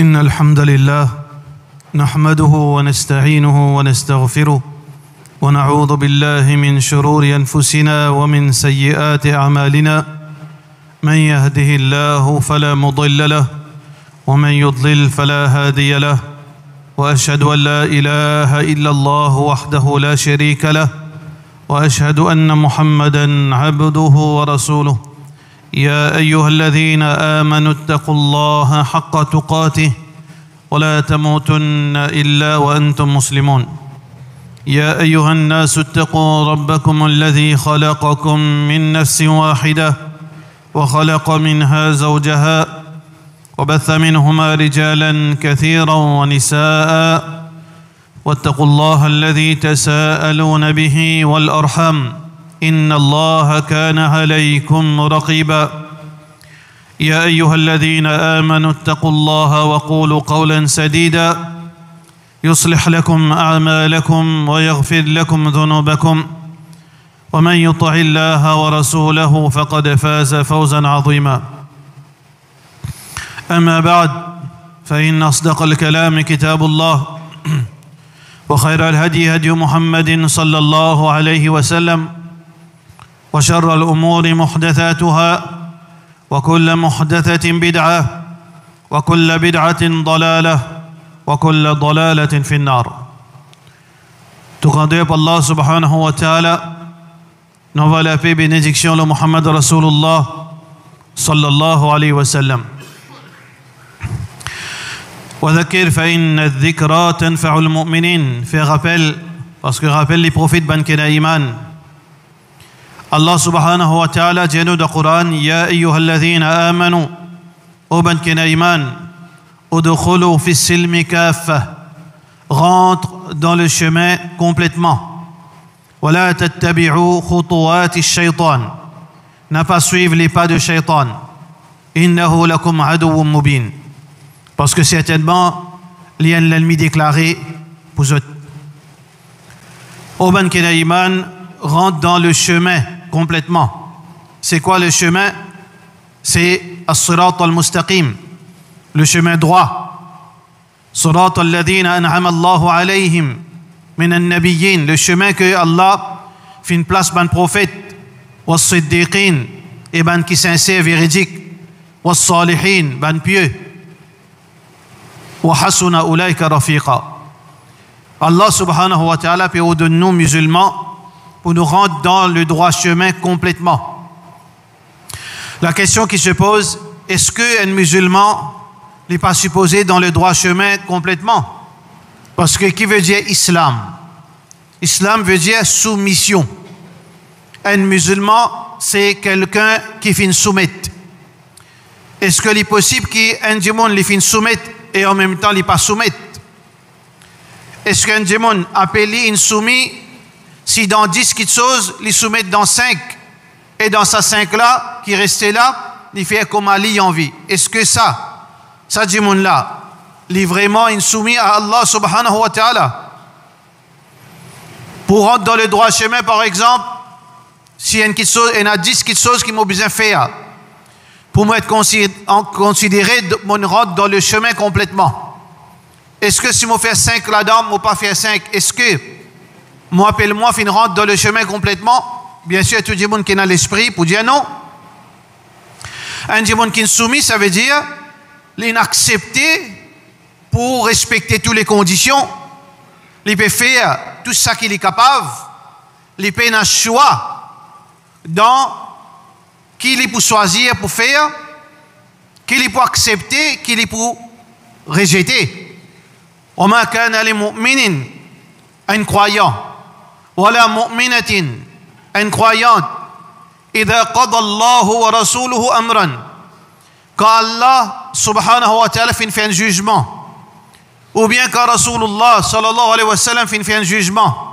إن الحمد لله نحمده ونستعينه ونستغفره ونعوذ بالله من شرور أنفسنا ومن سيئات أعمالنا من يهده الله فلا مضل له ومن يضلل فلا هادي له وأشهد أن لا إله إلا الله وحده لا شريك له وأشهد أن محمدًا عبده ورسوله يا أيها الذين آمنوا اتقوا الله حق تقاته ولا تموتن إلا وأنتم مسلمون يا أيها الناس اتقوا ربكم الذي خلقكم من نفس واحدة وخلق منها زوجها وبث منهما رجالا كثيرا ونساء واتقوا الله الذي تساءلون به والأرحام إن الله كان عليكم رقيبا يا أيها الذين آمنوا اتقوا الله وقولوا قولا سديدا يصلح لكم أعمالكم ويغفر لكم ذنوبكم ومن يطع الله ورسوله فقد فاز فوزا عظيما أما بعد فإن أصدق الكلام كتاب الله وخير الهدي هدي محمد صلى الله عليه وسلم وشر الأمور محدثاتها وكل محدثة بدعة وكل بدعة ضلالة وكل ضلالة في النار. Tout grandeur pour Allah subhanahu wa ta'ala, nous va la paix et bénédiction de Muhammad Rasulullah sallallahu alayhi wa sallam. وذكر فإن الذكرى تنفع المؤمنين. Fais rappel, parce que rappel les prophètes ban kena iman. Allah subhanahu wa ta'ala dit dans le Coran Ya ayyuhalladhina amanu O ban kena iman Udkhulu fi silmi kaffa Rentre dans le chemin complètement Wala tattabi'u khutuwati shaytan N'a pas suivre les pas de shaytan Innahu lakum aduwwun mubin Parce que certainement il y a l'ennemi déclaré pour eux. O ban kena iman rentre dans le chemin complètement. C'est quoi le chemin? C'est as-sirat al-mustaqim, le chemin droit. Sirat alladhina an'ama Allahu alayhim min an-nabiyyin, le chemin que Allah fait une place ban prophète, was-siddiqin, et ban qui sincère, véridique, was-salihin, ban pieux, wa hasuna ulaika rafiqa. Allah subhanahu wa ta'ala peut de nous musulmans pour nous rendre dans le droit chemin complètement. La question qui se pose, est-ce qu'un musulman n'est pas supposé dans le droit chemin complètement? Parce que qui veut dire islam? Islam veut dire soumission. Un musulman, c'est quelqu'un qui fait une soumette. Est-ce qu'il est possible qu'un démon lui fait une soumette et en même temps il n'est pas soumette? Est-ce qu'un démon appelle une soumise si dans 10 petites choses, il soumet dans 5 et dans sa 5 là, qui restait là, il fait comme Ali en vie? Est-ce que ça démon là, il est vraiment une soumis à Allah subhanahu wa ta'ala? Pour rentrer dans le droit chemin par exemple, s'il y a une petite chose, il y a 10 petites choses qui m'ont besoin de faire pour moi être considéré, mon rentre dans le chemin complètement. Est-ce que si je fais 5 là-dedans, je ne pas faire 5, est-ce que moi, appelle-moi, fin rentre dans le chemin complètement? Bien sûr, tout le monde qui a l'esprit pour dire non. Un monde qui est soumis, ça veut dire l'inaccepté pour respecter toutes les conditions. Il peut faire tout ça qu'il est capable. Il peut avoir un choix dans qui il peut choisir pour faire, qui il peut accepter, qui il peut rejeter. وما كان لمؤمن un croyant ولا مؤمنة un croyante إذا قضى الله ورسوله أمرا quand Allah subhanahu wa ta'ala fait un jugement ou bien quand Rasulullah sallallahu alayhi wa sallam fait un jugement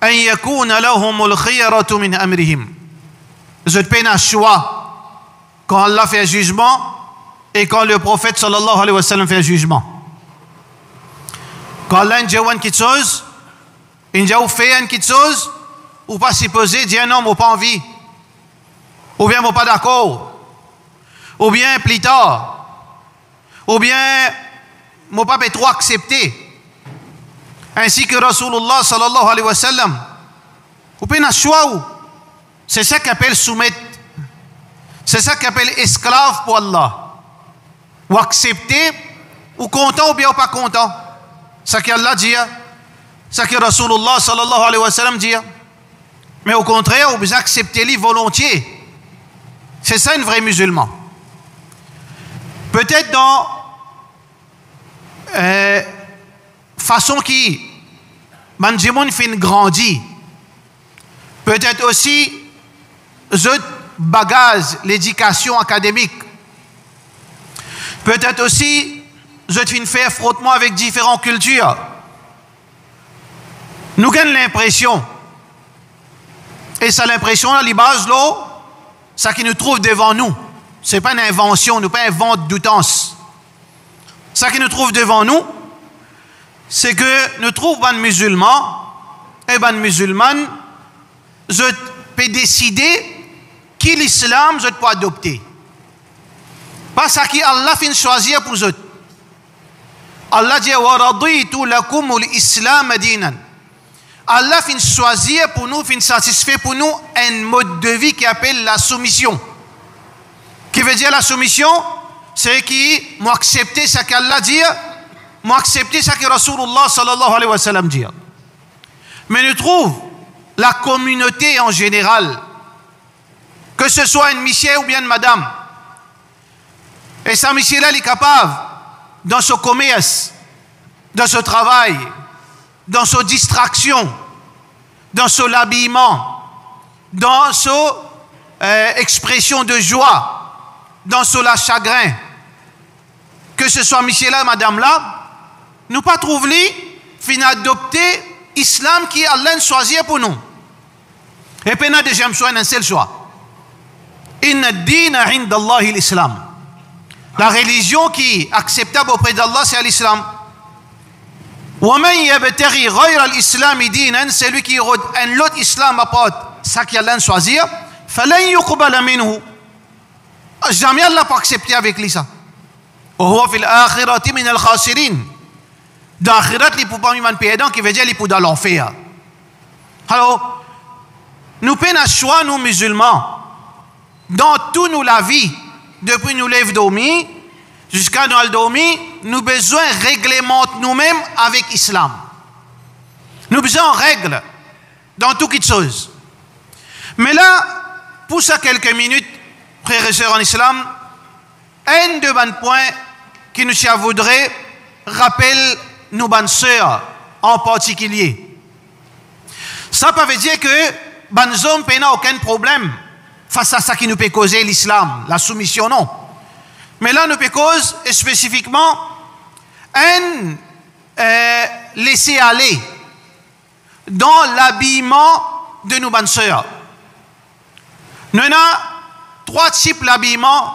أن يكون لهم الخيرة من أمرهم je te peine un choix quand Allah fait un jugement et quand le prophète sallallahu alayhi wa sallam fait un jugement. Quand Allah dit quelque chose, il dit fait quelque chose, ou pas supposé dire non, moi pas envie, ou bien moi pas d'accord, ou bien plus tard, ou bien mon pape est trop accepté. Ainsi que Rasulullah sallallahu alayhi wa sallam. Vous pouvez choix. C'est ça qu'appelle soumettre. C'est ça qu'appelle esclave pour Allah. Ou accepter, ou content ou bien ou pas content. Ça qu'Allah dit. Ça que Rasulullah sallallahu alayhi wa sallam dit. Mais au contraire, vous acceptez-les volontiers. C'est ça un vrai musulman. Peut-être dans façon qui Banjimoun fin grandit. Peut-être aussi je bagage l'éducation académique. Peut-être aussi je fin faire frottement avec différentes cultures. Nous avons l'impression, et c'est l'impression là, l'image là, ça qui nous trouve devant nous. Ce n'est pas une invention, nous pas invente d'outance. Ça qui nous trouve devant nous, c'est que nous trouvons un musulman, et un musulman, je peux décider qui l'islam je peux adopter. Pas ça qui Allah fin choisir pour eux. Allah dit wa raditu lakum l'islam dinan. Allah fin choisir pour nous, fin satisfait pour nous un mode de vie qui appelle la soumission. Qui veut dire la soumission, c'est qui m'a accepté ce qu'Allah dit, m'a accepté ce que Rasulullah sallallahu alayhi wa sallam dit. Mais nous trouvons la communauté en général, que ce soit un monsieur ou bien une madame, et ce monsieur-là est capable, dans son commerce, dans son travail, dans son distraction, dans son habillement, dans son expression de joie, dans son chagrin, que ce soit monsieur-là, madame-là, nous pas trouver fin adopter l'islam qui Allah choisit pour nous. Et puis, la deuxième choix, un seul choix. Inna ad-dina 'inda Allah l'islam. La religion qui est acceptable auprès d'Allah, c'est l'islam. Wa man yabtaghi ghayra al-islam dinan, celui qui rôde un autre islam à part ça qu'Allah choisit, falan yuqbala minhu. Jamais Allah pas accepter avec lui ça. Wa huwa fil akhirati min al-khasirin. Dans l'akhirat, il faut pas un perdant qui veut dire qu'il faut dans l'enfer. Alors, nous prenons un choix, nous musulmans, dans toute la vie, depuis nous lève dormi jusqu'à nous dormi, nous besoin réglementer nous-mêmes avec l'islam. Nous besoin règles dans toutes choses. Mais là, pour ça quelques minutes, frères et sœurs en islam, un de bons points qui nous voudrait rappeler nos bonnes sœurs en particulier. Ça ne veut dire que les hommes n'ont aucun problème face à ça qui nous peut causer l'islam, la soumission, non. Mais là, nous peut causer spécifiquement un laisser aller dans l'habillement de nos bonnes sœurs. Nous avons 3 types d'habillement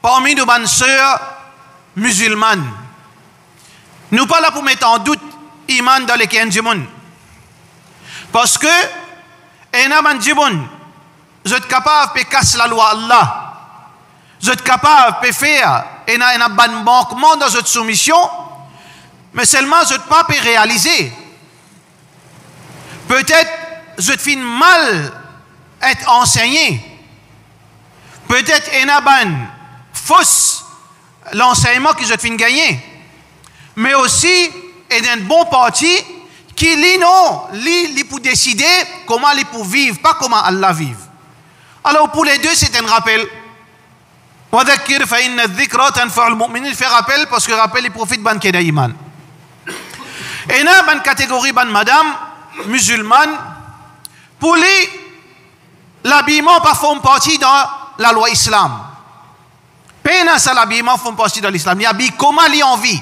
parmi nos bonnes sœurs musulmanes. Nous ne sommes pas là pour mettre en doute l'iman dans les Kenjimoun. Parce que, vous êtes capable de casser la loi Allah. Vous êtes capable de faire un bon manquement dans votre soumission, mais seulement vous n'êtes pas réaliser. Peut-être vous êtes mal être enseigné. Peut-être un bon fausse l'enseignement que vous êtes gagner. Mais aussi, il y a un bon parti qui lit non, lit pour décider comment il pour vivre, pas comment Allah vive. Alors pour les deux, c'est un rappel. وَذَكِّرْ فَإِنَّ الذِّكْرَ تَنْفَعُ الْمُؤْمِنِينَ. Il fait rappel parce que rappel, il profite ban keda iman. Et là, ban catégorie ban madame musulmane, pour lui, l'habillement pas forme partie dans la loi islam. Pena ça l'habillement forme partie dans l'islam. Il habille comment il en vit.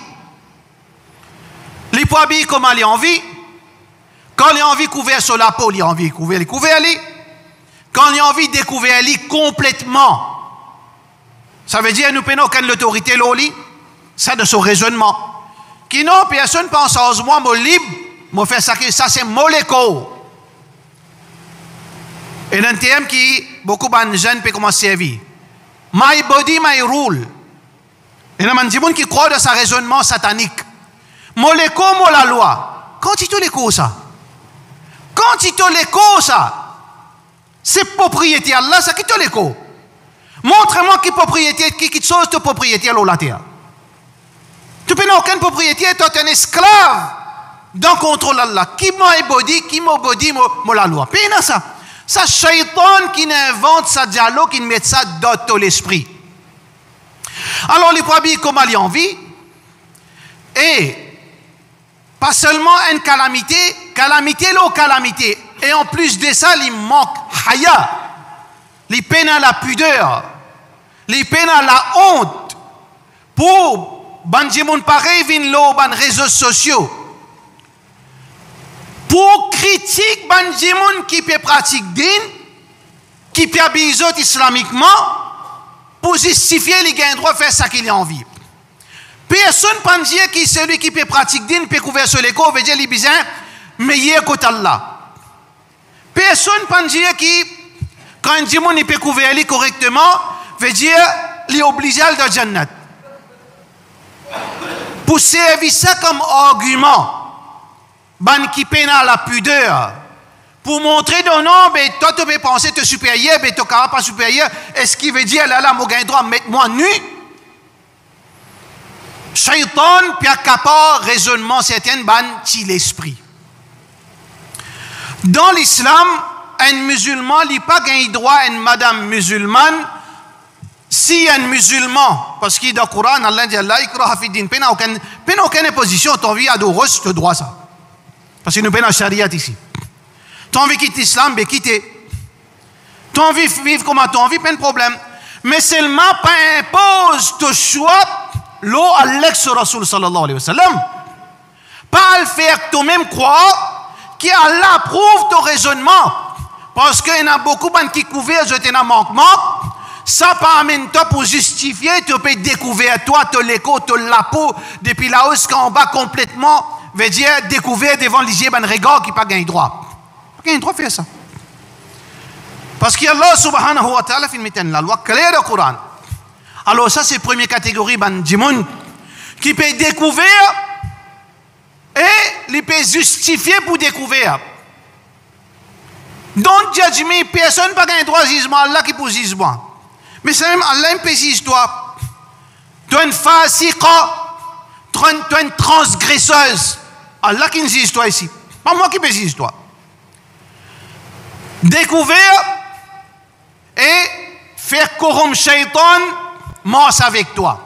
Il peut habiller comment il en vit. Quand il a envie de couvrir sur la peau, il a envie de couvrir les. Quand il a envie de découvrir les complètement, ça veut dire que nous prenons aucune autorité l'oli, ça de son raisonnement. Qui non, personne pense à moi, moi libre, moi faire ça, c'est moléco. Et un thème qui beaucoup de jeunes peuvent commencer à vivre. My body, my rule. Et là, il y a des gens qui croient dans ce raisonnement satanique. Moi, l'écho, moi, la loi. Quand tu te l'écho, ça? Quand tu te l'écho, ça? C'est propriété Allah, ça qui te l'écho. Montre-moi qui propriété, qui chose de propriété à la terre. Tu n'as aucune propriété, tu es un esclave d'un contrôle Allah. Qui m'a body, qui m'a body, moi la loi. Puis ça. Ça, shaitan qui invente ça dialogue, qui met ça dans l'esprit. Alors, les problèmes, comment ils en vie? Et pas seulement une calamité, calamité. Et en plus de ça, il manque haya. Les peines à la pudeur. Les peines à la honte. Pour Banjimoun pareil, vin ban réseaux sociaux. Pour critiquer Banjimoun qui peut pratiquer din, qui peut habiller islamiquement, pour justifier les gains droits faire ça qu'il a envie. Personne ne peut dire que celui qui peut pratiquer din, peut couvrir sur l'écho, veut dire les bizarres, mais il y a côté Allah. Personne ne peut dire que quand un djimoun ne peut couvrir lui correctement, veut dire qu'il est obligé de Jannat. Pour servir ça comme argument, ban qui peine à la pudeur, pour montrer non, non, mais toi tu peux penser que tu es supérieur, mais tu n'es pas supérieur, est-ce qu'il veut dire là, mon gain droit, mettre-moi nu? Shaitan, puis accapare raisonnement certain, ban ti l'esprit. Dans l'islam, un musulman n'a pas gagné droit à une madame musulmane. Si un musulman, parce qu'il dans le Coran, Allah dit Allah, ikraha fi din, peine aucune position, tu as envie d'adorer ce droit ça. Parce que nous avons la charia ici. Tu as envie de quitter l'islam, mais quitter. Tu as envie de vivre comme tu as envie, pas de problème. Mais seulement pas impose ton choix, l'eau à l'ex Rasul sallallahu alayhi wa sallam. Pas le faire que toi-même croire qu'Allah approuve ton raisonnement. Parce qu'il y en a beaucoup qui couvrent, je t'ai un manquement. Ça pas amène toi pour justifier, tu peux découvrir toi, te l'écho, te la peau, depuis là-haut jusqu'en bas complètement, veut dire découvrir devant l'IG, ben regard qui pas gagné droit. Pas gagné droit faire ça. Parce qu'Allah subhanahu wa ta'ala fait la loi claire du Coran. Alors ça c'est la première catégorie, ben djimoun, qui peut découvrir et il peut justifier pour découvrir. Don't judge me, personne n'a pas gagné droit jugement, Allah qui peut jugement. Mais c'est même Allah qui peut juger toi. Tu es une fasiqa, tu es une transgresseuse. Allah qui nous juge toi ici. Pas moi qui peux juger toi. Découvrir et faire corrompre shaitan, mors avec toi.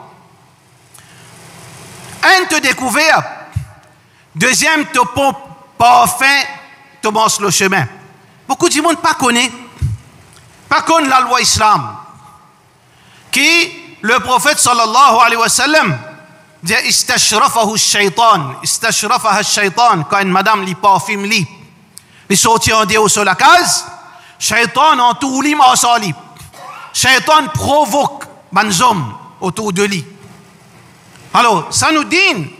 Un, te découvrir. Deuxième, te pompe pas fin, te montre le chemin. Beaucoup de monde pas connaît la loi islam. Qui le prophète sallallahu alayhi wa sallam dit istashrafahu shaitan quand une madame li parfume li sortit en déo sur la case shaitan en tout li ma sali shaitan provoque ban hommes autour de lui. Alors ça nous dit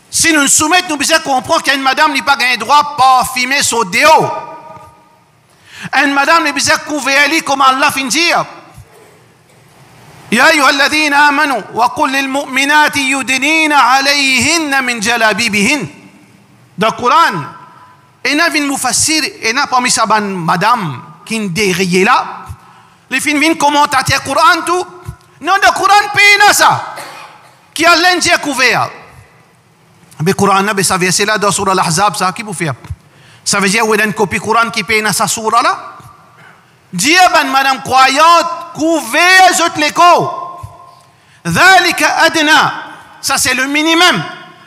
si nous nous soumettons nous besoin comprendre qu'une madame n'a pas gagné droit parfumer son déo. Une madame n'a besoin couvrir lui comme Allah fin dire يا أيها الذين آمنوا وقل للمؤمنات يدنين عليهن من جلابيبهن. Dans le Coran, il y a une mufassir, il y a parmi ça une madame qui est derrière là. Les films viennent commenter le Coran tout. Non, le Coran paye ça. Qui a l'un couvert. Le Coran, ça verset là dans Surah Al-Ahzab, ça qui vous fait. Ça veut dire qu'il y a une copie Coran qui paye sa surah là. Dire madame croyante couvert zot l'écho. Dhalika adna, ça c'est le minimum.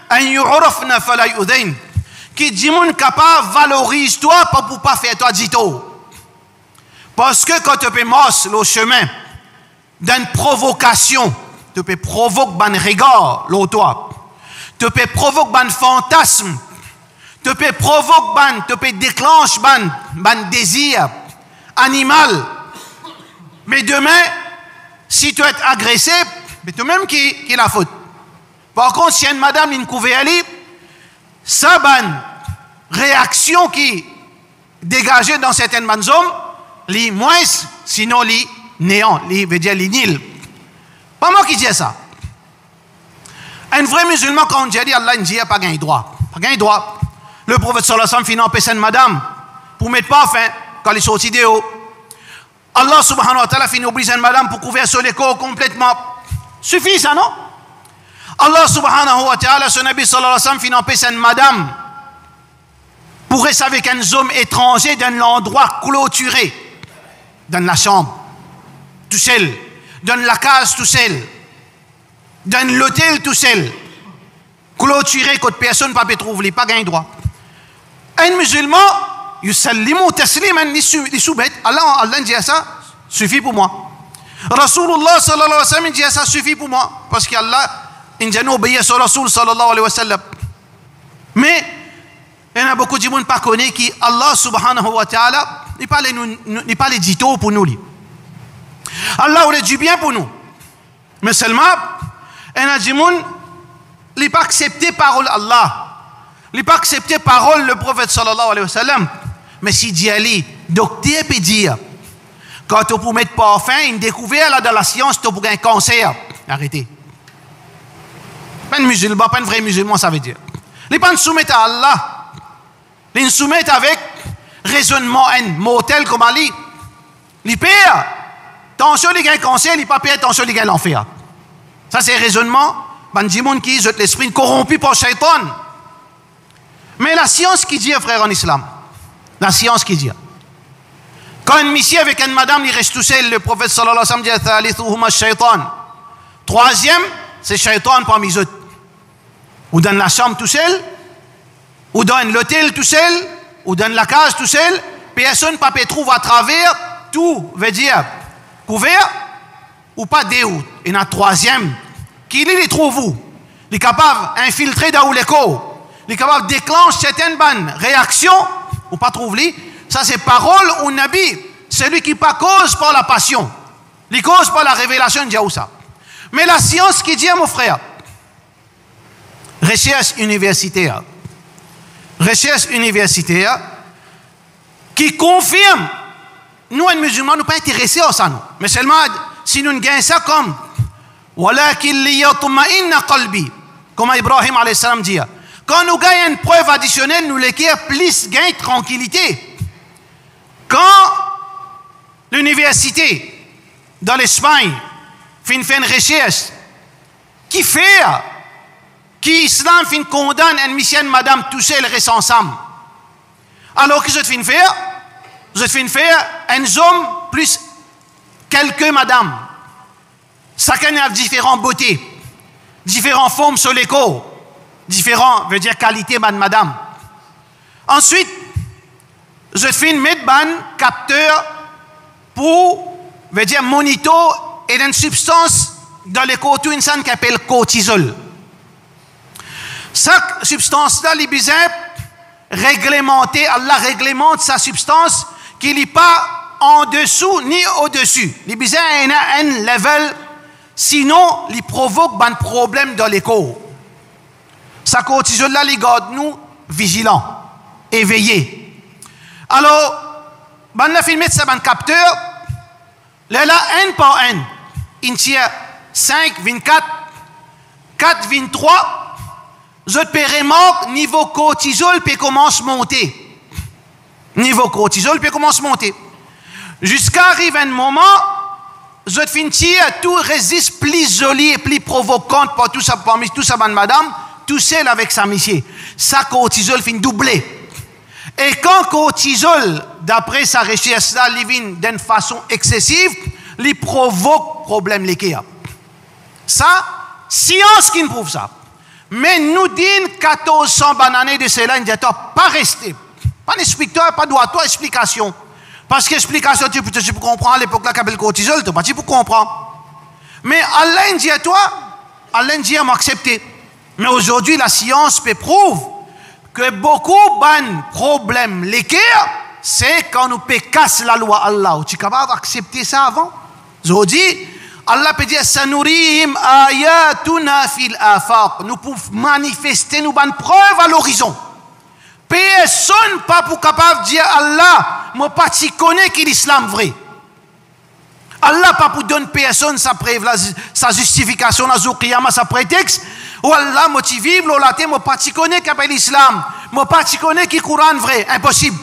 An yu'rafna fala yudain. Qui dit mon capable valorise toi pour pas faire toi dito. Parce que quand tu peux mosser le chemin d'une provocation, tu peux provoquer ban regard l'autre toi. Tu peux provoquer ban fantasme. Tu peux provoquer ban, tu peux déclencher ban désir animal. Mais demain, si tu es agressé, c'est toi-même qui la faute. Par contre, si une madame une couverte, ça ban réaction qui dégagée dans certaines hommes, les moins, sinon les néant, les veut dire les nil. Pas moi qui dis ça. Un vrai musulman, quand on dit Allah, il dit pas gain droit. Pas gain droit. Le prophète sallallahu alayhi wa sallam finit en personne madame pour mettre pas fin quand il sortit de haut. Allah subhanahu wa ta'ala finit obliger madame pour couvrir sur les corps complètement. Suffit ça, non? Allah subhanahu wa ta'ala, son Nabi sallallahu alayhi wa sallam finit en personne madame pour rester avec un homme étranger dans l'endroit clôturé, dans la chambre, tout seul, dans la case, tout seul, dans l'hôtel, tout seul, clôturé, que personne ne peut trouver, pas gain droit. Un musulman, yusallimu tasliman li soubet. Allah dit ça, suffit pour moi. Rasulullah sallallahu alayhi wa sallam dit ça, suffit pour moi. Parce qu'Allah, il nous obéit sur Rasul sallallahu alayhi wa sallam. Mais, il y a beaucoup de gens qui ne connaissent pas qu'Allah subhanahu wa ta'ala, il n'est pas l'édito pour nous. Allah a du bien pour nous. Mais seulement, il y a des gens qui n'ont pas accepté parole Allah. Il n'a pas accepté parole le prophète sallallahu alayhi wa sallam. Mais si dit Ali, docteur peut dire, quand tu peux mettre parfum, une découverte là, dans la science, tu peux un cancer. Arrêtez. Pas un musulman, pas un vrai musulman, ça veut dire. Il ne soumettent pas à Allah. Ils soumettent avec raisonnement mortel comme Ali. Ils payent. Attention, les gars, cancer, ils ne pas payer, attention, les gars, l'enfer. Ça, c'est raisonnement. Bandimoun qui jette l'esprit corrompu par Shaitan. Mais la science qui dit, frère, en islam, la science qui dit, quand un monsieur avec une madame, il reste tout seul, le prophète sallallahu alayhi wa sallam dit, Shaitan. Troisième, c'est Shaitan parmi eux. Ou dans la chambre tout seul, ou dans l'hôtel tout seul, ou dans la case tout seul, personne ne peut trouver à travers, tout veut dire couvert, ou pas déout. Et dans le troisième, qui les trouve où? Il est capable d'infiltrer dans les corps. Il est capable de déclencher certaines bonnes réactions, ou pas trouver. Ça, c'est parole au Nabi. Celui qui pas cause par la passion. Il cause par la révélation de Diaoussa. Mais la science qui dit, mon frère, recherche universitaire qui confirme, nous, les musulmans, nous ne sommes pas intéressés à ça, nous. Mais seulement, si nous gagnons ça comme, comme Ibrahim alayhi salam dit, quand nous gagnons une preuve additionnelle, nous l'écrivons plus gain tranquillité. Quand l'université dans l'Espagne fait une recherche qui fait qui l'islam fin condamne un monsieur et madame tout seul restent ensemble. Alors que je te faire un homme plus quelques madames. Chacun a différentes beautés, différentes formes sur les corps, différentes, veut dire qualité, madame. Ensuite, je te fais mettre un capteur pour, veut dire monitor et une substance dans les corps tout insan qui appelle cortisol. Cette substance-là, les besoins réglementés, Allah réglemente sa substance qui n'est pas en dessous ni au-dessus. Les besoins ont un level, sinon, il provoque un problème dans les corps. Sa cortisol-là, il garde nous vigilants, éveillés. Alors, on a filmé ça, un capteur, là, un par un, il tient 5, 24, 4, 23, je te remarque, niveau cortisol peut commencer à monter. Niveau cortisol peut commencer à monter. Jusqu'à arriver un moment, je te finis tout résiste plus joli et plus provocant pour tout ça, parmi tout ça, madame, tout seul avec sa mission. Sa cortisol finit doublé. Et quand cortisol, d'après sa recherche, là, il vient d'une façon excessive, il provoque problème l'équilibre. Ça, science qui nous prouve ça. Mais nous disons 1400 bananes de cela, il dit pas rester. Pas d'explicateur, pas de explication. Parce que l'explication, tu peux comprendre à l'époque là, qu'avec le cortisol, tu peux comprendre. Mais Allah dit à toi, Allah dit à m'accepter. Mais aujourd'hui, la science peut prouver que beaucoup de problèmes, l'équerre, c'est quand nous peut casser la loi Allah. Tu es capable d'accepter ça avant? Aujourd'hui, Allah peut dire sanurihim ayatuna fil afaq. Nous pouvons manifester nous bonnes preuves à l'horizon. Personne pas pour capable de dire Allah, moi pas tu connais qui l'islam vrai. Allah pas pour donner personne sa preuve, sa justification, sa qiyama, sa prétexte. Ou Allah motivible, ou la te, moi pas connais qu'appelle l'islam, moi pas connais qui Coran vrai, impossible.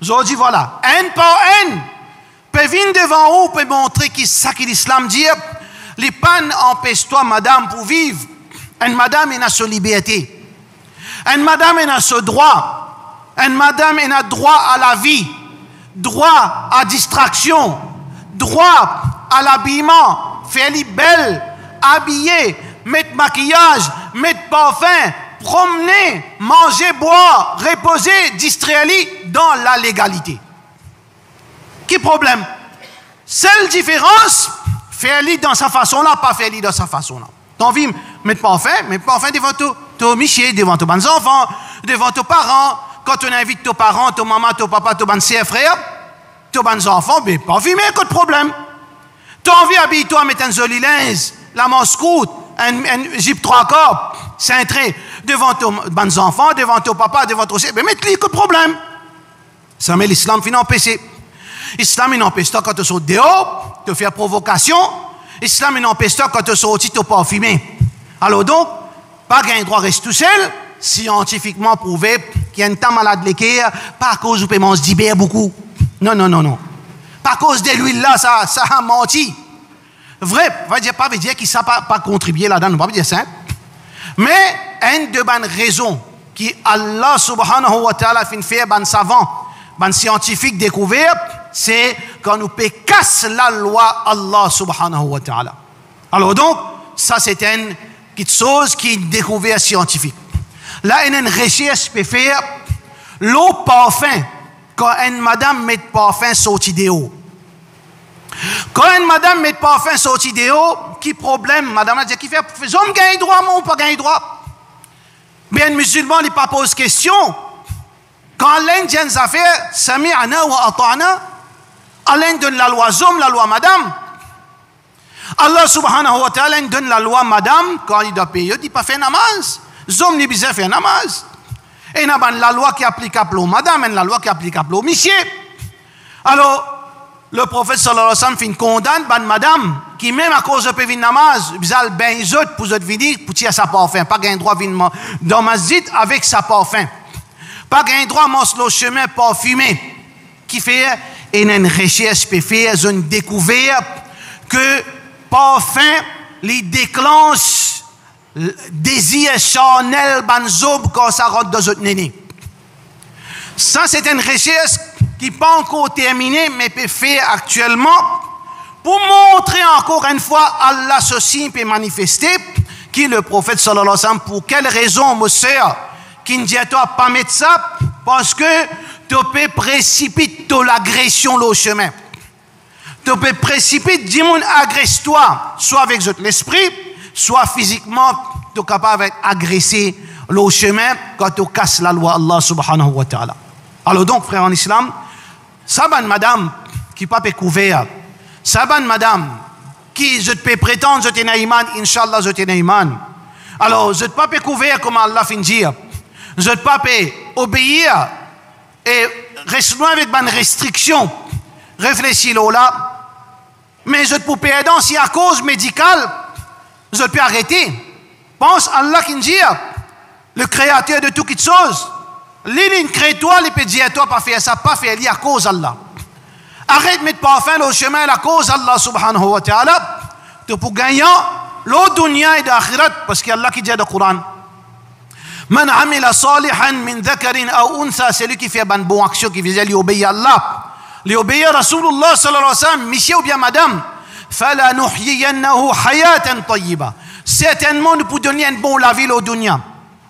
Je dis voilà, un par un, peut venir devant vous, peut montrer qui ça que l'islam dit, les pannes empêchent-toi, madame, pour vivre. Une madame a sa liberté. Une madame a ce droit. Une madame a droit à la vie, droit à distraction, droit à l'habillement, faire-les belle, habiller, mettre maquillage, mettre parfum, promener, manger, boire, reposer, distraire-les dans la légalité. Quel problème? Seule différence, faire-les dans sa façon-là, pas faire-les dans sa façon-là. T'as envie de mettre parfum devant ton michier, devant tes bons enfants, devant tes parents. Quand on invite tes parents, tes mamans, tes papas, tes bons frères, tes bons enfants, mais pas fumer, pas de problème. T'as envie d'habiller-toi, mettre un joli linge, la mascoute, un jeep 3 corps, cintré, devant tes bons enfants, devant tes papas, devant ton chien, mais mettez-les, pas de problème. Ça met l'islam fin empêché. L'islam, il empêche toi quand tu sautes dehors, te faire provocation. L'islam, il empêche toi quand tu sortis, tu pas fumer. Alors donc, pas qu'un droit reste tout seul, scientifiquement prouvé qu'il y a un temps malade l'équerre, pas à cause où tu manges d'hiver beaucoup. Non, non, non, non. Pas à cause de l'huile là, ça a menti. Vrai, pas veut dire qu'il ne pas contribuer là-dedans, ne pas dire ça. Mais, une de bonnes raisons qui Allah subhanahu wa ta'ala fait ban savant, ban scientifique découvert, c'est quand nous casse la loi Allah subhanahu wa ta'ala. Alors donc, ça c'est une petite chose qui est découverte scientifique. Là, il y a une recherche peut faire l'eau parfum, quand une madame met parfum sur idéo. Quand une madame met parfum sur idéo, qui problème? Madame a dit qui fait, j'aime gagner droit, moi ou pas gagner droit? Mais un musulman, il pas pose question. Quand l'Indien a fait, sami'ana wa ata'na, Allah donne la loi zom, la loi madame. Allah subhanahu wa ta'ala donne la loi madame, quand il doit payer, il dit pas faire namaz. Zom ni bizarre faire namaz. Et il y a la loi qui est applicable aux madame, et la loi qui est applicable aux messieurs. Alors, le prophète sallallahu alayhi wa sallam fait condamne ban madame, qui même à cause de pévin namaz, bizal ben izot pour zot venir, pour tirer sa parfum. Pas gain droit venir dans masjid avec sa parfum. Pas gain droit manger le chemin parfumé. Qui fait une recherche peut faire une découverte que parfum les déclenche désir charnel banzob quand ça rentre dans notre néné. Ça c'est une recherche qui n'est pas encore terminée mais peut faire actuellement pour montrer encore une fois Allah ceci peut manifester qui le prophète sallallahu alayhi wa sallam pour quelle raison mon sœur qui ne dit à toi pas mettre ça parce que tu peux précipiter l'agression au chemin. Tu peux précipiter, dis-moi, agresse-toi, soit avec l'esprit, soit physiquement, tu es capable d'agresser le chemin quand tu casses la loi Allah subhanahu wa ta'ala. Alors donc, frère en islam, ça bonne madame qui pas couvert, ça bonne madame qui je peux prétendre, je t'ai naïman, Inch'Allah, je t'ai naïman. Alors, je ne peux pas couvert comme Allah fin dire. Je ne peux pas obéir et reste loin avec bonne restriction. Réfléchis là. Mais je peux pas aider si à cause médicale, je peux arrêter. Pense à Allah qui dit, le créateur de toutes choses. L'île crée-toi, il peut dire à toi, pas faire ça, pas faire à cause Allah. Arrête de mettre parfum au chemin à cause Allah subhanahu wa ta'ala. Tu peux gagner l'autre dunya et l'akhirat, parce qu'il y a Allah qui dit dans le Coran. Man amila salihan min dhakarin aw untha, c'est lui qui fait une bonne action, qui vise lui obéir à Allah. Lui obéir à Rasulullah sallallahu alayhi wa sallam, monsieur ou bien madame, fala nuhyiyannahu hayatan tayyiba. Certainement, nous pouvons donner un bon la vie au dunya.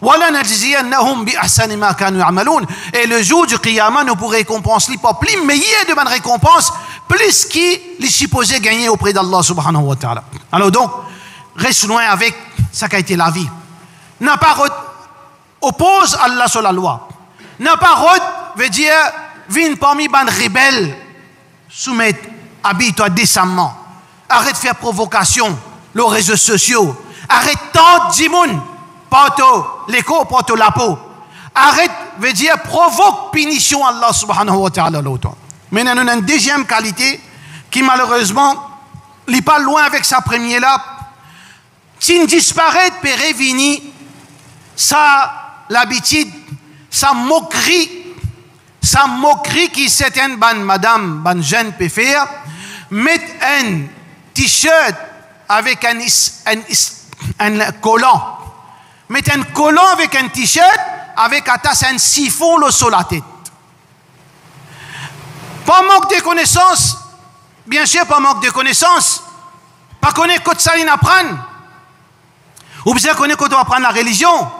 Wala najziyannahum bi ahsani ma kanu ya'malun. Et le jour du qiyamah, nous pourrons récompenser pas plus meilleur de bonnes récompenses, plus qui les supposés gagner auprès d'Allah subhanahu wa ta'ala. Alors donc, reste loin avec ça qui a été la vie. N'a pas oppose Allah sur la loi. N'a pas veut dire viens parmi les rebelles, soumettre, habille-toi décemment. Arrête de faire provocation, les réseaux sociaux. Arrête tant de dimoun, porto l'écho, porto la peau. Arrête, veut dire provoque punition Allah subhanahu wa ta'ala l'autre. Mais nous avons une deuxième qualité qui malheureusement n'est pas loin avec sa première là. tin disparaît per revini sa l'habitude sa moquerie qui certaines ban madame ban jeune peut faire, mettre un t-shirt avec un collant, mettre un collant avec un t-shirt avec attache un siphon sur la tête. Pas manque de connaissances, bien sûr pas manque de connaissances, pas connaître que ça apprendre, ou bien connaître qu'on doit apprendre la religion.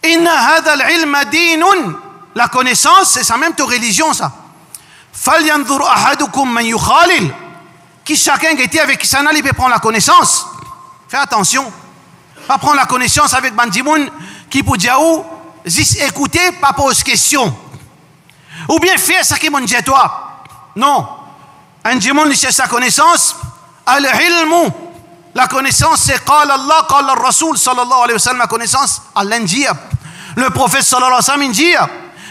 Inna hadha al-ilma dinun, la connaissance c'est ça même ta religion ça. Falyanzur ahadukum man yukhalil, qui chacun qui était avec qui s'en allait peut prendre la connaissance. Fais attention, pas prendre la connaissance avec bandimoun qui peut dire ou écouter pas pose question. Ou bien faire ce qui m'ont dit toi. Non. Un djimoun il cherche sa connaissance. Al-ilmu. La connaissance c'est qala Allah, qala Rasul sallallahu alayhi wa sallam. La connaissance, Allah dit. Le prophète sallallahu alayhi wa sallam dit.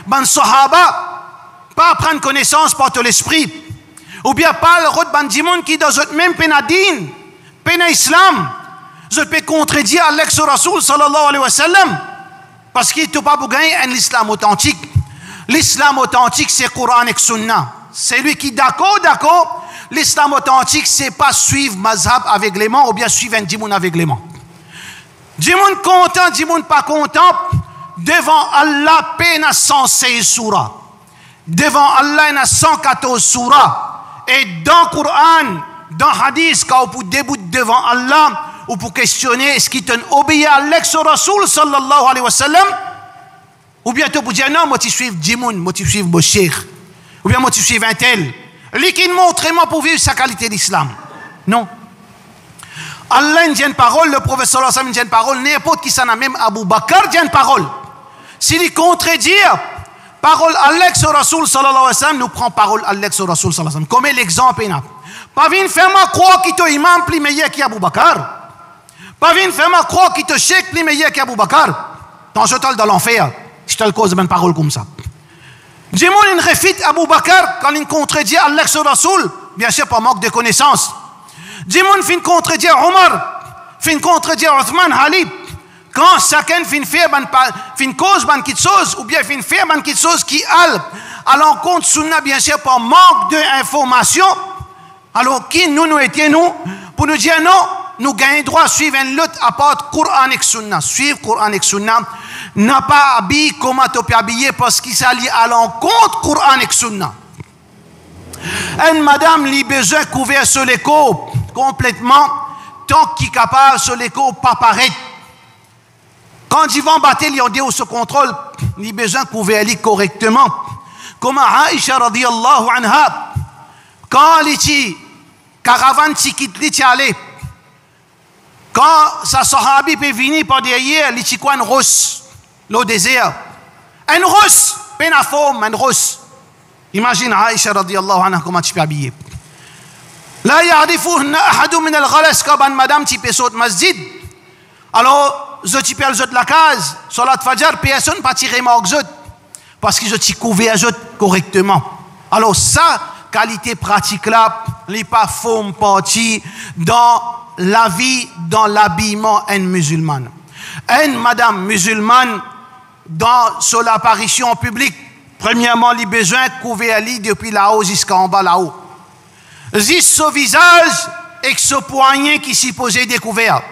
Ban sahaba, pas apprendre connaissance par l'esprit. Ou bien pas le route ban djimoun qui dans le même pénadine, péna islam. Je peux contredire Alex Rasul sallallahu alayhi wa sallam. Parce qu'il ne peut pas gagner un islam authentique. L'islam authentique, c'est Coran et Sunna. C'est lui qui d'accord. L'islam authentique, c'est pas suivre mazhab avec les mains ou bien suivre un djimoun avec les mains. Djimoun content, djimoun pas content. Devant Allah, peine à 116 surah. Devant Allah, il y a 114 surah. Et dans le Coran, dans le hadith, quand vous débutez devant Allah, ou pour questionner est-ce qu'il t'obéit à l'ex-Rasul sallallahu alayhi wa sallam, ou bien tu peux dire non, moi tu suis Djimoun, moi tu suis Boucher, ou bien moi tu suis un tel. Lui qui montre-moi pour vivre sa qualité d'islam. Non. Allah dit une parole, le prophète sallallahu alayhi wa sallam dit une parole, n'importe qui s'en a, même Abu Bakr dit une parole. S'il contredit parole à l'ex-Rasul sallallahu alayhi wa sallam, nous prenons parole à l'ex-Rasul sallallahu alayhi wa sallam. Comme l'exemple est là. Pas venir faire ma croix qui te imam plus meilleur qu'Abu Bakr. Pas venir faire ma croix qui te cheikh plus meilleur qu'Abu Bakr. Tant je te le dans l'enfer. Je te le cause une parole comme ça. Djimoun il refite Abu Bakr quand il contredit Allah sur Rasoul, bien sûr par manque de connaissances. Djimoun fin contredire Omar, fin contredire Othman, Ali. Quand chacun fin faire fin cause ban quelque chose ou bien fin faire ban quelque chose qui à l'encontre sunna bien sûr par manque d'information. Alors qui nous étions pour nous dire non, nous gagnons droit à suivre une lutte à part Coran et Sunna. Suivre Coran et Sunna n'a pas habillé comment tu peux habiller parce qu'il s'allie à l'encontre Coran et Sunna. Une madame lui besoin couvert sur l'écho complètement tant qu'il est capable sur l'écho pas paraître. Quand ils vont battre, ils ont dit au ce contrôle, lui besoin couvert correctement. Comme Aïcha radiyallahu anha, quand les caravane quitte les allé, quand sa sahabi peut venir par derrière, les quoi une rousse, le désert, une rousse, peine à forme, une rousse. Imagine Aïcha radiyallahu anha comment tu peux habiller. Là, ya'rifuhunna ahadun min al-ghalas quand madame tu peux sauter masjid. Alors, je tu peux aller la case, salat fajr, personne pas tirer marque parce que je t'y couvert correctement. Alors ça, qualité pratique là, n'est pas forme partie dans la vie, dans l'habillement d'une musulmane. Une madame musulmane, sur l'apparition publique, premièrement, les besoins couverts depuis là-haut jusqu'en bas là-haut. Juste ce visage et ce poignet qui s'y posait découvert.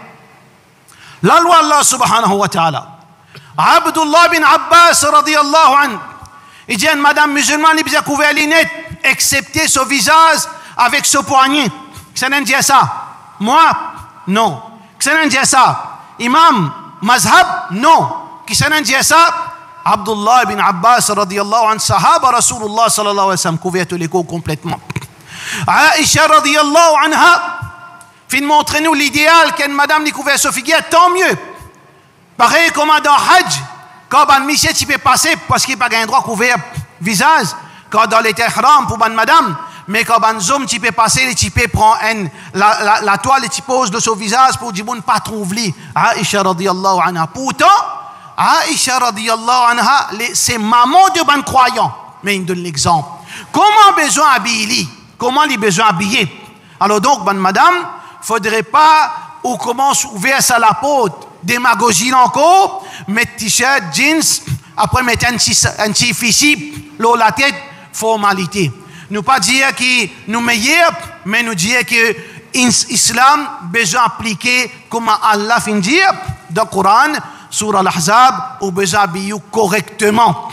La loi Allah subhanahu wa ta'ala. Abdullah bin Abbas radiyallahu anhu. Il dit à une madame musulmane, il a couvert les net, excepté ce visage avec ce poignet. Qui s'en dit ça? Moi? Non. Qui s'en dit ça? Imam? Mazhab? Non. Qui s'en dit ça? Abdullah bin Abbas radiyallahu anhu, sahaba Rasulullah sallallahu alayhi wa sallam, couvert tous les coups complètement. Aïcha radiyallahu anha, fin montre-nous l'idéal qu'une madame n'y couvert ce figuier, tant mieux. Pareil comme dans Hajj, quand un monsieur tu peux passer parce qu'il n'a pas un droit couvert visage, quand dans les ihram pour une madame, mais quand un homme tu peux passer, tu peux prendre la toile et tu poses de son visage pour dire bon pas trouver. Aïcha radiyallahu anha. Pourtant, Aïcha radiyallahu anha, c'est maman de ban croyant. Mais il donne l'exemple. Comment besoin habiller? Comment les besoin habiller? Alors donc, ban madame, faudrait pas ou commence ouvert à la porte, démagogie encore, mettre t-shirt, jeans, après mettre un petit fichier, la tête, formalité. Nous pas dire que nous meilleurs, mais nous dire que l'islam besoin appliquer comme Allah fin dire dans le Coran, sur Al-Ahzab, ou besoin habiller correctement.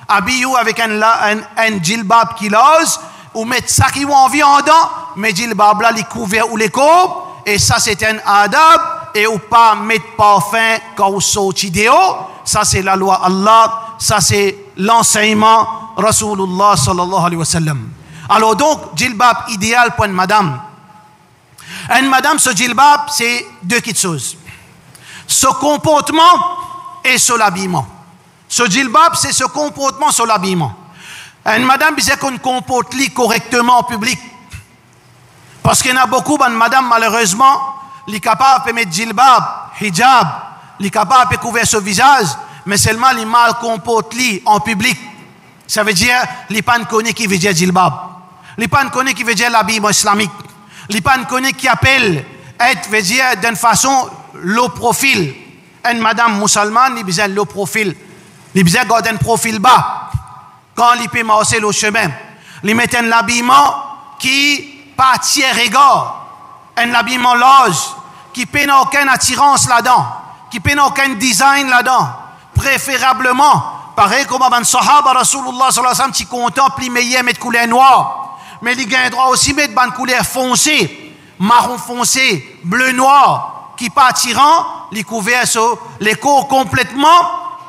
Habiller avec un djilbab qui l'ose, ou mettre ça qui ont envie en dedans, mais djilbab là, les couverts ou les courbes, et ça c'est un adab, et ou pas mettre parfum quand vous sortez dehors, ça c'est la loi Allah, ça c'est l'enseignement Rasulullah sallallahu alayhi wa sallam. Alors donc, djilbab idéal pour une madame. Une madame, ce djilbab, c'est deux petites choses. Ce comportement et ce l'habillement. Ce djilbab, c'est ce comportement sur l'habillement. Une madame disait qu'on comporte correctement en public. Parce qu'il y en a beaucoup, une madame, malheureusement, elle est capable de mettre djilbab, hijab, elle est capable de couvrir son visage, mais seulement elle mal comporte en public. Ça veut dire, elle n'est pas connaît qui veut dire djilbab. Elle n'est pas connaît qui veut dire l'habillement islamique. Elle n'est pas connaît qui appelle être, veut dire d'une façon, le profil. Une madame musulmane, elle besoin le profil. Elle besoin garder un profil bas. Quand elle peut marcher le chemin, elle met un habillement qui pas tiers regard. Un habillement large, qui n'a aucune attirance là-dedans, qui n'a aucun design là-dedans. Préférablement, pareil comme un sahaba Rasulullah sallallahu alayhi wa sallam qui contemple les meilleurs mettre couleur noire. Mais il a un droit aussi mettre une couleur foncée, marron foncé, bleu noir, qui pas attirant, les couverts sur les corps complètement,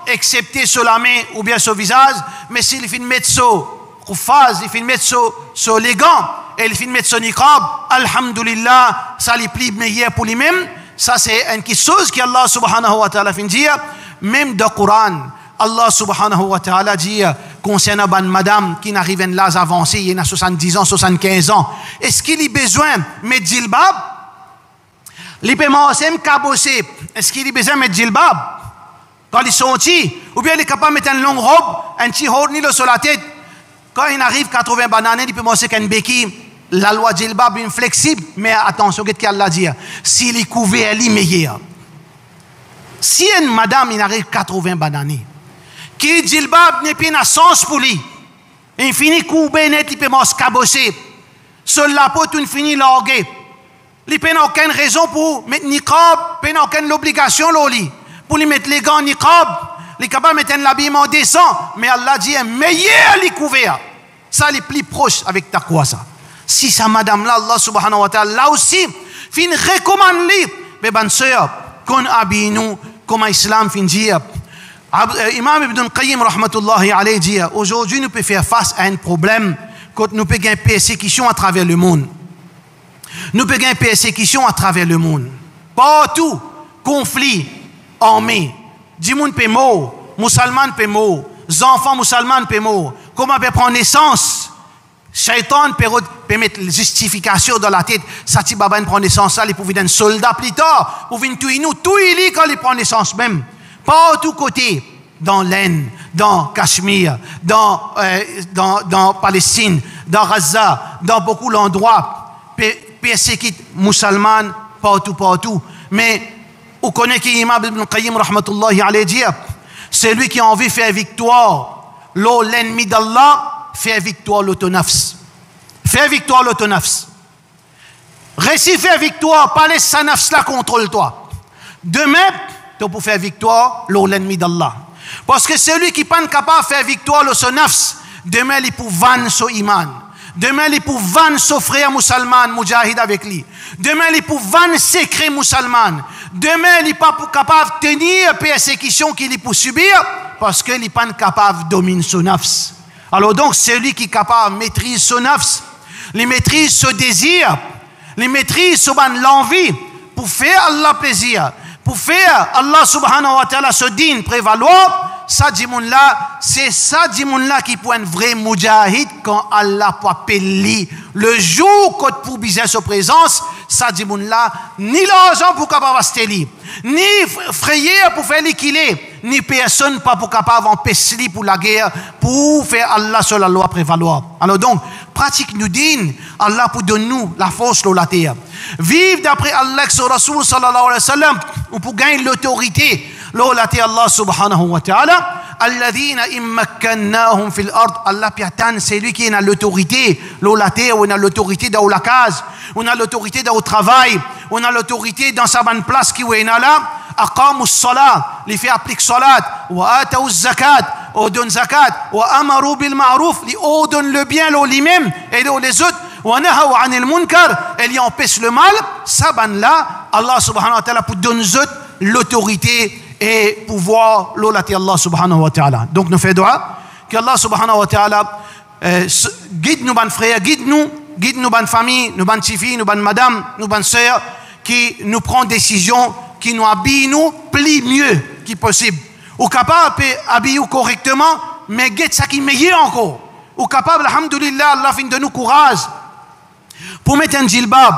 excepté sur la main ou bien sur le visage. Mais s'il fait mettre sur phase, il fait mettre sur les gants, et il fait mettre sur niqab, alhamdulillah, ça les plie meilleur pour lui-même. Ça c'est une chose que Allah subhanahu wa ta'ala fait dire, même dans le Coran. Allah subhanahu wa ta'ala dit concernant une madame qui n'arrive à l'âge avancé, il y a 70 ans, 75 ans. Est-ce qu'il a besoin de mettre djilbab? Il peut même cabosser. Est-ce qu'il a besoin de mettre djilbab? Quand il est sorti, ou bien il est capable de mettre une longue robe, un petit hornil sur la tête. Quand il arrive 80 bananes, il peut manger qu'une béquille. La loi djilbab est flexible, mais attention, qu'est-ce qu'Allah dit? S'il est couvert, il est meilleur. Si une madame, il arrive 80 bananes, qui djilbab n'est pas un sens pour lui. Il finit coupé net, il peut manger cabosser. Seul la peau, il finit largué. Il n'a aucune raison pour mettre niqab, il n'a aucune obligation pour lui mettre les gants niqab. Il est capable de mettre un habillement décent, mais Allah dit meilleur les couverts. Ça, les plus proche avec ta quoi ça. Si sa madame là, Allah subhanahu wa ta'ala, là aussi, fin recommande lui, mais bonne sœur, qu'on habille nous, comme l'islam fin dire. Imam Ibn al-Qayyim rahmatullahi alayhi dit aujourd'hui nous pouvons faire face à un problème quand nous pouvons gagner persécution à travers le monde. Nous pouvons gagner persécution à travers le monde. Partout, conflit, armé. Du monde peut mort, musulman peut mort, les enfants musulmans peut mort. Comment on peut prendre naissance? Shaitan peut mettre justification dans la tête. Ça, si Baba prend naissance, ça, il peut venir un soldat plus tard, pour venir tuer nous, tout il est quand il prend naissance même. Partout côté, dans l'Inde, dans Cachemire, dans Palestine, dans Gaza, dans beaucoup d'endroits, persécutent musulmans, partout. Mais, on connaît qui Imam Ibn Qayyim rahmatullahi alayhi dit, celui qui a envie de faire victoire, l'ennemi d'Allah, fait victoire l'autonafs. Fait victoire l'autonafs. Récit faire victoire, pas laisse sa nafs là contrôle-toi. Demain, tu peux faire victoire l'ennemi d'Allah. Parce que celui qui n'est pas capable de faire victoire son nafs, demain il peut vendre son iman. Demain il peut vendre son frère musulman, mujahid avec lui. Demain il peut vendre secret musulman. Demain il n'est pas capable de tenir persécution qu'il peut subir parce qu'il n'est pas capable de dominer son nafs. Alors donc celui qui est capable de maîtriser son nafs, il maîtrise ce désir, il maîtrise l'envie pour faire Allah plaisir. Pour faire Allah subhanahu wa ta'ala se din prévaloir, ça dit mon là, c'est ça dit mon là qui peut un vrai mujahid quand Allah peut appeler le jour qu'on pour biser sa présence, ça dit mon là, ni l'argent pour capable de ni frayeur pour faire l'équilé, ni personne pas pour capable empêcher pour la guerre, pour faire Allah sur la loi prévaloir. Alors donc, pratique nous din, Allah pour donner nous la force sur la terre. Vivre d'après Allah et son Rasoul sallallahu alayhi wa sallam, ou pour gagner l'autorité. L'olati Allah subhanahu wa ta'ala. Alladhina immakkannahum fil ard. Allah piatan, c'est lui qui a l'autorité. L'olati, on a l'autorité dans la case, on a l'autorité dans le travail, on a l'autorité dans sa bonne place qui est là. Aqamu s-salat, les fait appliquer salat, wa ataou zakat, ou donne zakat, wa amaru bil ma'ruf, les donne le bien, lui-même, et les autres, wa nahaw anil munkar, et les empêche le mal. Ça ban là, Allah subhanahu wa ta'ala pour donner l'autorité et pouvoir l'olati Allah subhanahu wa ta'ala. Donc nous faisons dua que Allah subhanahu wa ta'ala guide nous ban frères, guide nous ban famille, nous ban filles, nous ban madame, nous ban sœurs, qui nous prend décision, qui nous habille nous plie mieux qui possible. Ou capable habiller correctement, mais guide ça qui est meilleur encore. Ou capable, alhamdulillah, Allah fin de nous courage pour mettre un djilbab,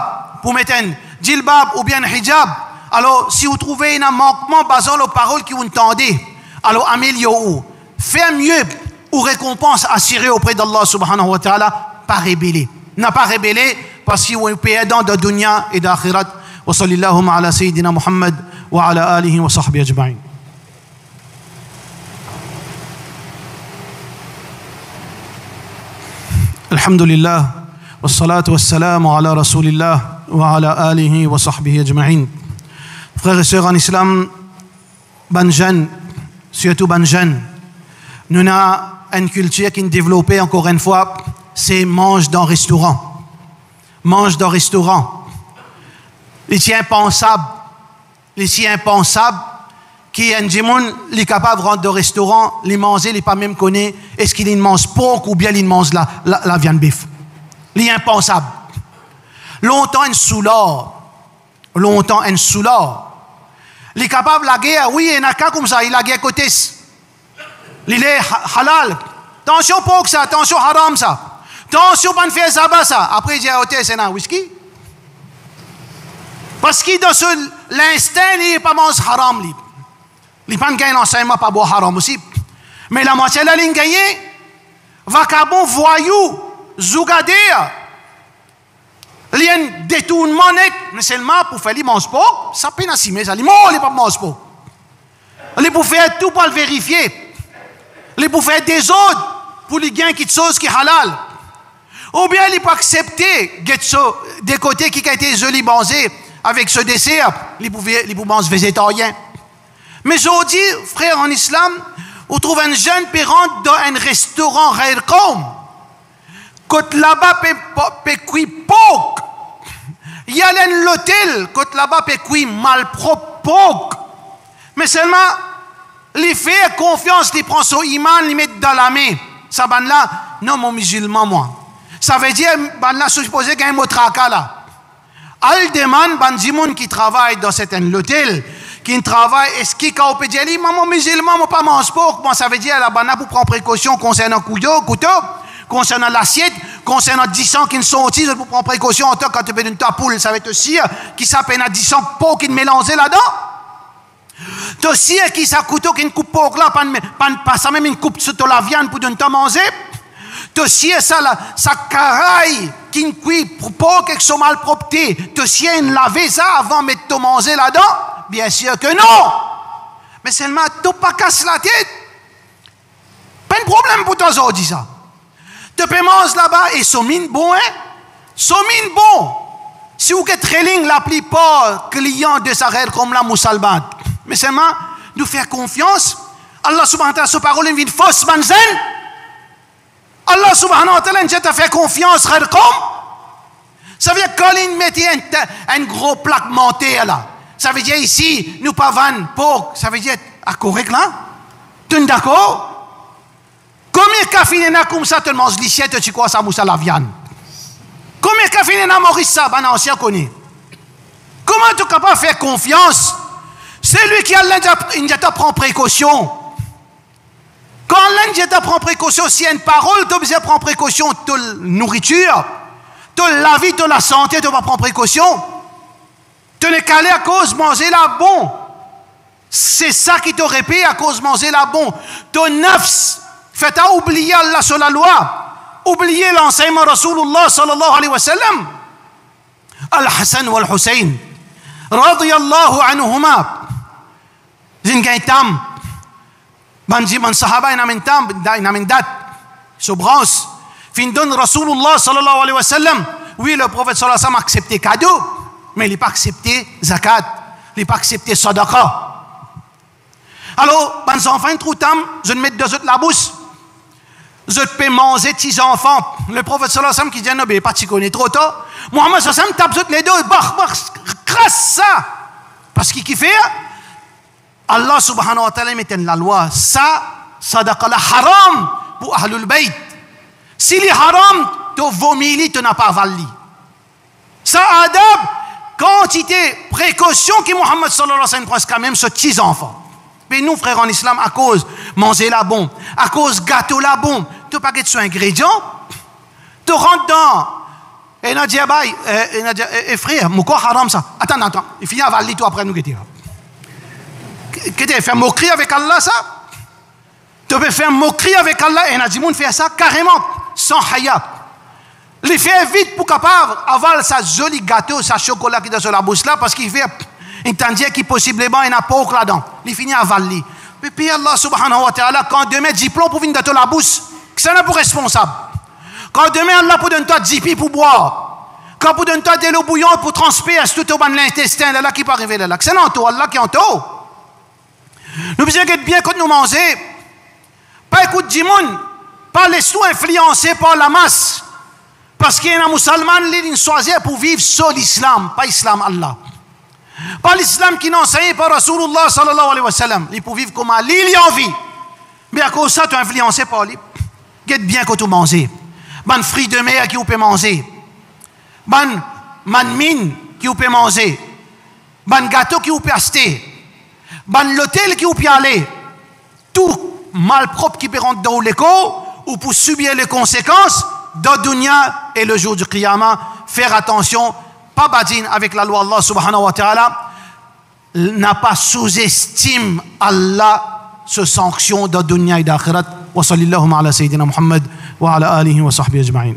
ou bien un hijab. Alors, si vous trouvez un manquement basant les paroles qui vous entendez, alors améliorez-vous. Faites mieux ou récompense assurée auprès d'Allah subhanahu wa ta'ala, pas rébellé. N'a pas rébellé parce que vous êtes perdant de dunya et d'akhirat. Wa sallallahu ala sayyidina Muhammad wa ala alihi wa sahbihi ajma'in. Alhamdulillah. Wa salatu wa salam ala rasulillah wa ala alihi wa sahbihi ajma'in. Frères et sœurs en islam, ban jeunes, surtout ban jeunes, nous avons une culture qui est développée encore une fois, c'est mange dans restaurant. Mange dans restaurant. C'est impensable qui un djimoun, il est capable de rentrer dans restaurant, les manger, il pas même connaît, est-ce qu'il mange porc ou bien il mange la viande bif. C'est impensable. Longtemps, un soulard. Il est capable de la guerre, oui, il y a un cas comme ça, il a guerre côté. Il est halal. Attention pour ça, attention haram ça. Attention pas de faire ça, ça. Après, il dit, c'est un whisky. Parce que dans l'instinct, il n'est pas manger haram. Il n'est pas gagné l'enseignement pas boire haram aussi. Mais la moitié de la ligne gagnée, va qu'à bon voyou, zougader. Il y a un détournement net, mais seulement pour faire les mange pas, ça peut n'assimer ça. Les mots, les pas mange pas. Les pour faire tout pour le vérifier. Les pour faire des autres pour les gains quelque chose qui est halal. Ou bien les pour accepter des côtés qui a été joli mangé avec ce dessert, les pour manger végétarien. Mais je dis, frère en islam, on trouve un jeune qui rentre dans un restaurant railcom. Quand là-bas, peut cuire porc. Il y a l'hôtel, quand là-bas, peut cuire malpropre porc. Mais seulement, les fait confiance, les prend son iman, les met dans la main. Ça, ben là, non, mon musulman, moi. Ça veut dire, ben là, supposé qu'il y a un mot traka là. Al demande, ben, dimoun qui travaille dans cet hôtel, qui travaille, est-ce qu'il a peut dire, mon musulman, moi, pas mange porc. Bon, ça veut dire, là, ben là, pour prendre précaution concernant le couteau, concernant l'assiette, concernant 10 ans qui sont aussi, pour prendre précausion en tant que quand tu fais une tapoule, ça va être aussi, qui s'appelle à 10 ans porc qui mélangé là-dedans. Tu aussi, qui ça couteau qui ne coupe porc là, pas ça même une coupe sur la viande pour ne pas manger. Tu aussi, ça caraille qui ne cuit pour porc qui sont mal propreté. Tu aussi, une laver ça avant de mettre ton manger là-dedans. Bien sûr que non. Mais seulement, tu pas casse la tête. Pas de problème pour toi, ça dit ça. Tu peux manger là-bas et sont mine bon, hein? Sont mine bon. Si vous êtes trailing, la plupart clients de sa règle comme la moussalbat. Mais seulement, nous faire confiance. Allah subhanahu wa ta'ala, sa parole est une fausse manzen. Allah subhanahu wa ta'ala, nous a fait confiance, règle comme. Ça veut dire quand il mettait un gros plaque monté là. Ça veut dire ici, nous pas vanne, porc. Ça veut dire, à correct là? Tu es d'accord? Combien de cafés n'a comme ça, tu manges l'issiette, tu crois ça, moussa la viande? Combien de cafés n'a Maurice ça, ben ancien connu? Comment tu es capable de faire confiance? C'est lui qui a l'Indiata prend précaution. Quand l'Indiata prend précaution, s'il y a une parole, tu dois prendre précaution de la nourriture, de la vie, de la santé, tu dois prendre précaution. Tu n'es calé à cause de manger la bon. C'est ça qui te répète à cause de manger la bon. Ton nafs. Faites oublier Allah sur la loi, oublier l'enseignement Rasulullah sallallahu alayhi wa sallam. Al-Hassan ou Al-Hussein, radiyallahu anhuma, zingay tam, banji man sahaba inamin tam, inamin dat, sobrance, fin donne Rasulullah sallallahu alayhi wa sallam, oui, le prophète sallallahu alayhi wa sallam a accepté cadeau, mais il n'a pas accepté zakat, il n'a pas accepté sadaqa. Alors, les enfants, trop tam, je ne mets deux autres la bouche. Je peux manger petits enfants. Le prophète sallallahu alayhi wa sallam qui dit non, mais pas tu connais trop tôt. Mohammed sallallahu alayhi wa sallam tape les deux, crasse ça. Parce qu'il fait, Allah subhanahu wa ta'ala met la loi, ça, sadaqa la haram pour Ahlul Bayt. Si les haram, tu vomis, tu n'as pas valé. Ça, adab, quantité, précaution que Mohammed sallallahu alayhi wa sallam prend quand même sur petits enfants. Mais nous, frères en islam, à cause manger la bombe, à cause gâteau la bombe, tu n'as pas de sur ingrédients, tu rentres dans. Et on a dit, frère, c'est quoi haram ça? Attends, il finit à valider toi après nous. Qu'est-ce que tu fais moquerie avec Allah ça? Tu peux faire moquerie avec Allah et on a dit, on fait ça carrément, sans hayat. Il fait vite pour capable avoir sa jolie gâteau, sa chocolat qui est sur la bouche là, parce qu'il fait. Il t'a dit qu'il possiblement il n'a pas au là-dedans. Il finit à valer. Puis Allah subhanahu wa ta'ala, quand demain diplôme pour venir de la bouche, c'est un peu responsable. Quand demain Allah pour donner toi 10 pi pour boire, quand pour donner toi de l'eau bouillante pour transpirer tout au bas de l'intestin, là qui peut arriver là. C'est en tout, Allah qui est en tout. Nous besoin d'être bien quand nous mangeons. Pas écoute du monde, pas laisse-nous influencer par la masse. Parce qu'il y a un musulman qui choisit pour vivre sur l'islam, pas l'islam Allah. Pas l'islam qui n'a enseigné par Rasulullah sallallahu alayhi wa sallam. Il peut vivre comme Ali, il a envie. Mais à cause de ça, tu es influencé par lui. Get bien que tu manges. Ban fruits de mer qui vous peut manger. Ban mine qui vous peut manger. Ban gâteau qui vous peut acheter. Ban l'hôtel qui vous peut aller. Tout malpropre qui peut rentrer dans l'écho ou pour subir les conséquences de dunya et le jour du qiyamah. Faire attention. Pas badine avec la loi Allah subhanahu wa ta'ala, n'a pas sous-estime Allah ce sanction de dunya et d'akhirat. Wa sallallahu ala sayyidina Muhammad wa ala alihi wa sahbihi ajma'in.